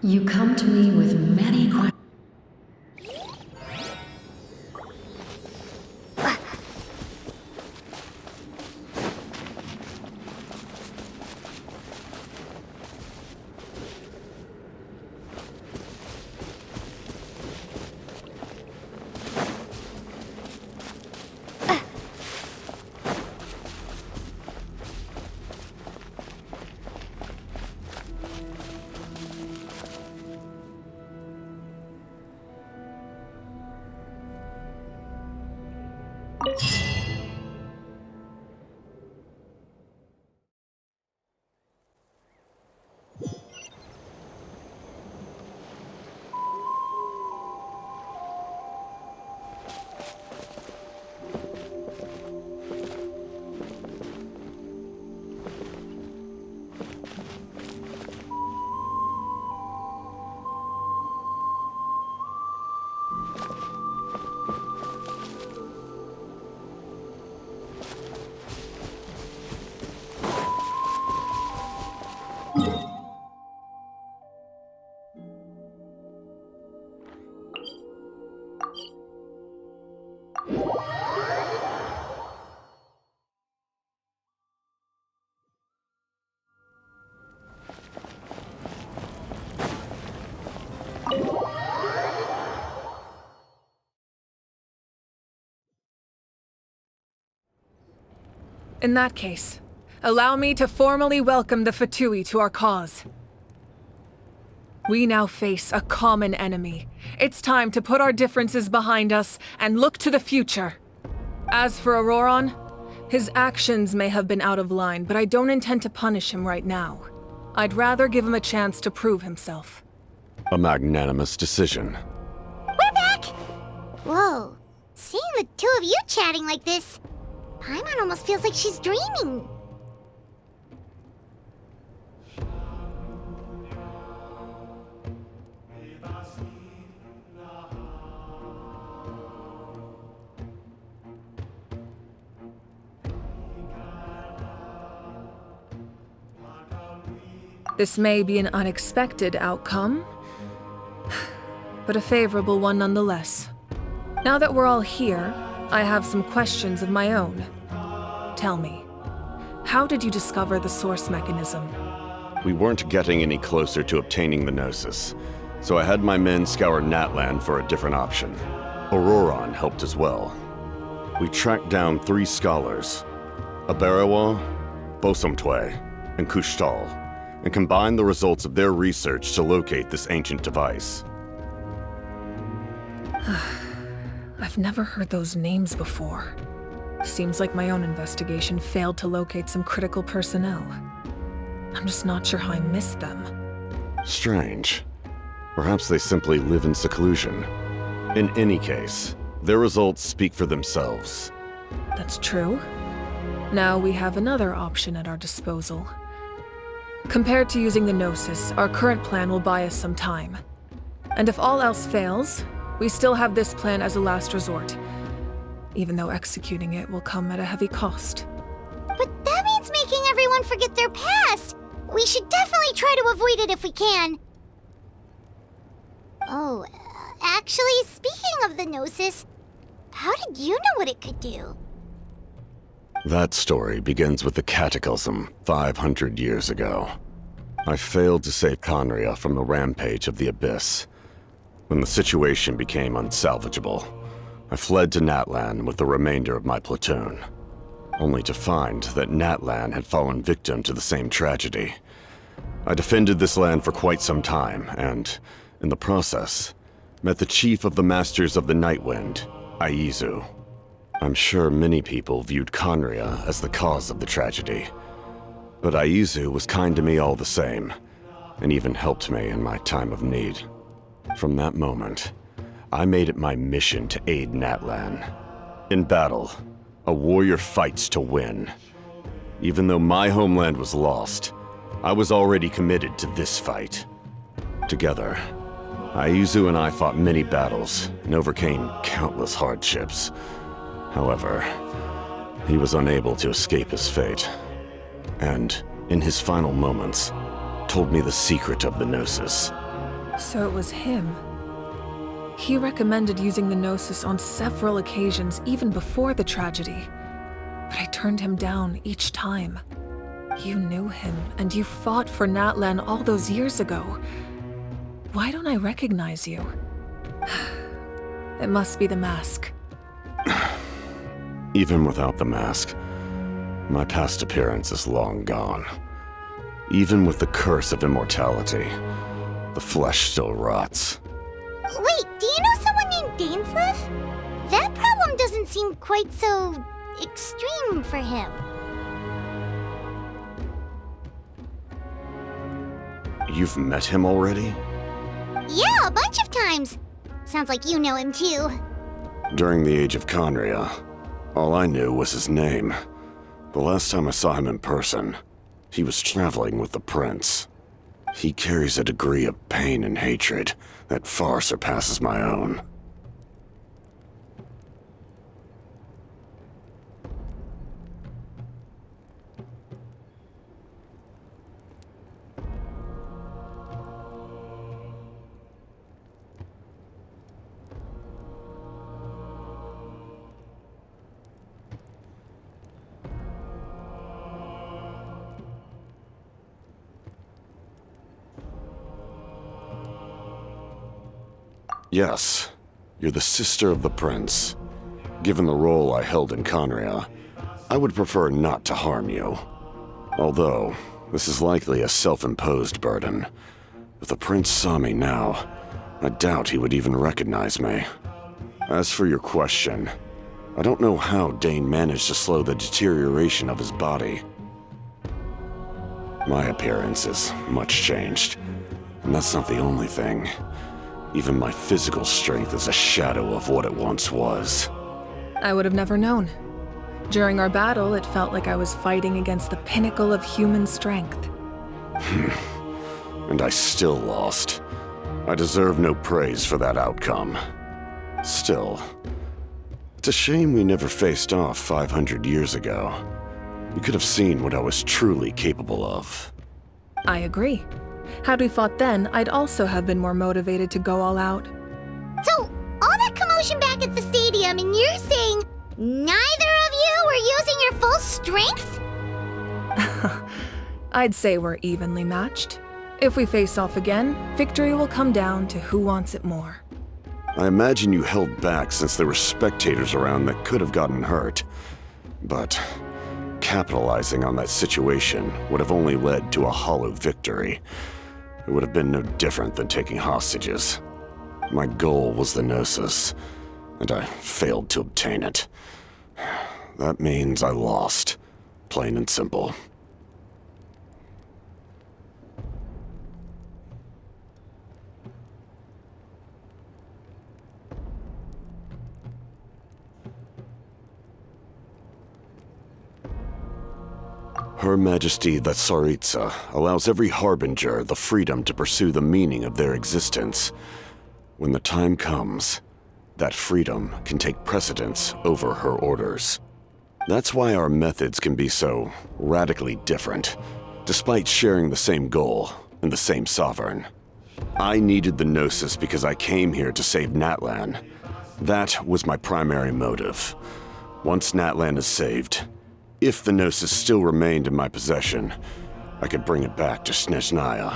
You come to me with many questions. In that case, allow me to formally welcome the Fatui to our cause. We now face a common enemy. It's time to put our differences behind us and look to the future. As for Auroron, his actions may have been out of line, but I don't intend to punish him right now. I'd rather give him a chance to prove himself. A magnanimous decision. We're back! Whoa. Seeing the two of you chatting like this, Paimon almost feels like she's dreaming. This may be an unexpected outcome, but a favorable one nonetheless. Now that we're all here, I have some questions of my own. Tell me, how did you discover the source mechanism? We weren't getting any closer to obtaining the Gnosis, so I had my men scour Natlan for a different option. Auroron helped as well. We tracked down 3 scholars, Aberawa, Bosomtwe, and Kushtal, and combined the results of their research to locate this ancient device. I've never heard those names before. Seems like my own investigation failed to locate some critical personnel. I'm just not sure how I missed them. Strange. Perhaps they simply live in seclusion. In any case, their results speak for themselves. That's true. Now we have another option at our disposal. Compared to using the Gnosis, our current plan will buy us some time. And if all else fails, we still have this plan as a last resort, even though executing it will come at a heavy cost. But that means making everyone forget their past. We should definitely try to avoid it if we can. Oh, actually, speaking of the Gnosis, how did you know what it could do? That story begins with the Cataclysm 500 years ago. I failed to save Conria from the rampage of the Abyss. When the situation became unsalvageable, I fled to Natlan with the remainder of my platoon, only to find that Natlan had fallen victim to the same tragedy. I defended this land for quite some time, and, in the process, met the chief of the Masters of the Nightwind, Aizu. I'm sure many people viewed Conria as the cause of the tragedy, but Aizu was kind to me all the same, and even helped me in my time of need. From that moment, I made it my mission to aid Natlan. In battle, a warrior fights to win. Even though my homeland was lost, I was already committed to this fight. Together, Aizu and I fought many battles and overcame countless hardships. However, he was unable to escape his fate, and, in his final moments, told me the secret of the Gnosis. So it was him. He recommended using the Gnosis on several occasions, even before the tragedy. But I turned him down each time. You knew him, and you fought for Natlan all those years ago. Why don't I recognize you? It must be the mask. Even without the mask, my past appearance is long gone. Even with the curse of immortality, the flesh still rots. Wait, do you know someone named Dainsleif? That problem doesn't seem quite so extreme for him. You've met him already? Yeah, a bunch of times. Sounds like you know him too. During the age of Conria, all I knew was his name. The last time I saw him in person, he was traveling with the prince. He carries a degree of pain and hatred that far surpasses my own. Yes, you're the sister of the prince. Given the role I held in Conria, I would prefer not to harm you. Although, this is likely a self-imposed burden. If the prince saw me now, I doubt he would even recognize me. As for your question, I don't know how Dane managed to slow the deterioration of his body. My appearance is much changed, and that's not the only thing. Even my physical strength is a shadow of what it once was. I would have never known. During our battle, it felt like I was fighting against the pinnacle of human strength. And I still lost. I deserve no praise for that outcome. Still, it's a shame we never faced off 500 years ago. You could have seen what I was truly capable of. I agree. Had we fought then, I'd also have been more motivated to go all out. So, all that commotion back at the stadium, and you're saying neither of you were using your full strength? I'd say we're evenly matched. If we face off again, victory will come down to who wants it more. I imagine you held back since there were spectators around that could have gotten hurt. But capitalizing on that situation would have only led to a hollow victory. It would have been no different than taking hostages. My goal was the Gnosis, and I failed to obtain it. That means I lost, plain and simple. Her Majesty the Tsaritsa allows every harbinger the freedom to pursue the meaning of their existence. When the time comes, that freedom can take precedence over her orders. That's why our methods can be so radically different, despite sharing the same goal and the same sovereign. I needed the Gnosis because I came here to save Natlan. That was my primary motive. Once Natlan is saved, if the Gnosis still remained in my possession, I could bring it back to Snezhnaya.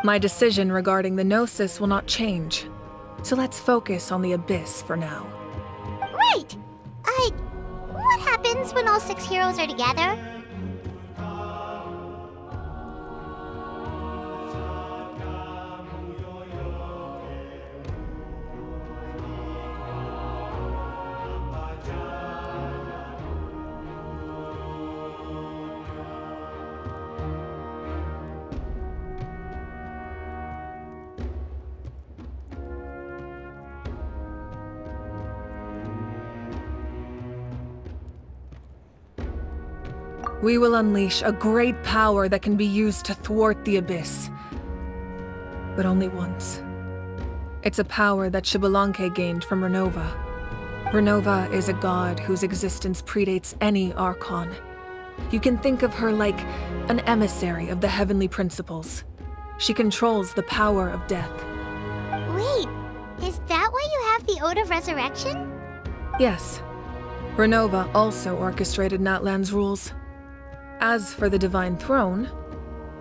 My decision regarding the Gnosis will not change. So let's focus on the Abyss for now. Right! What happens when all 6 heroes are together? We will unleash a great power that can be used to thwart the Abyss. But only once. It's a power that Xbalanque gained from Renova. Renova is a god whose existence predates any archon. You can think of her like an emissary of the heavenly principles. She controls the power of death. Wait, is that why you have the Ode of Resurrection? Yes. Renova also orchestrated Natlan's rules. As for the Divine Throne,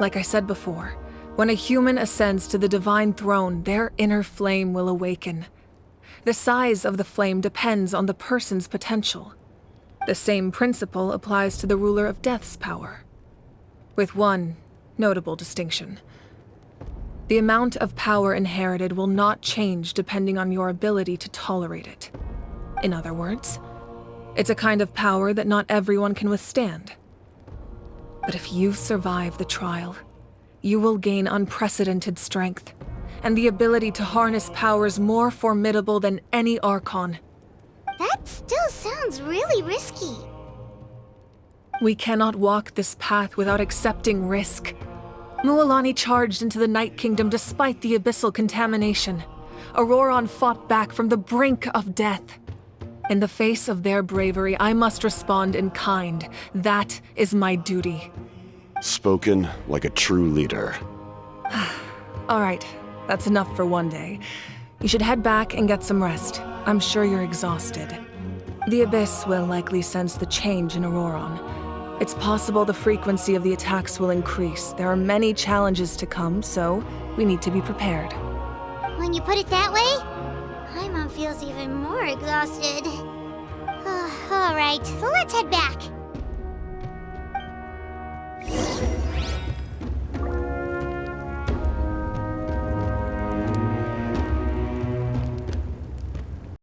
like I said before, when a human ascends to the Divine Throne, their inner flame will awaken. The size of the flame depends on the person's potential. The same principle applies to the Ruler of Death's power, with one notable distinction. The amount of power inherited will not change depending on your ability to tolerate it. In other words, it's a kind of power that not everyone can withstand. But if you survive the trial, you will gain unprecedented strength, and the ability to harness powers more formidable than any archon. That still sounds really risky. We cannot walk this path without accepting risk. Mualani charged into the Night Kingdom despite the abyssal contamination. Auroron fought back from the brink of death. In the face of their bravery, I must respond in kind. That is my duty. Spoken like a true leader. All right, that's enough for one day. You should head back and get some rest. I'm sure you're exhausted. The Abyss will likely sense the change in Auroron. It's possible the frequency of the attacks will increase. There are many challenges to come, so we need to be prepared. When you put it that way, Paimon feels even more exhausted. Alright, let's head back.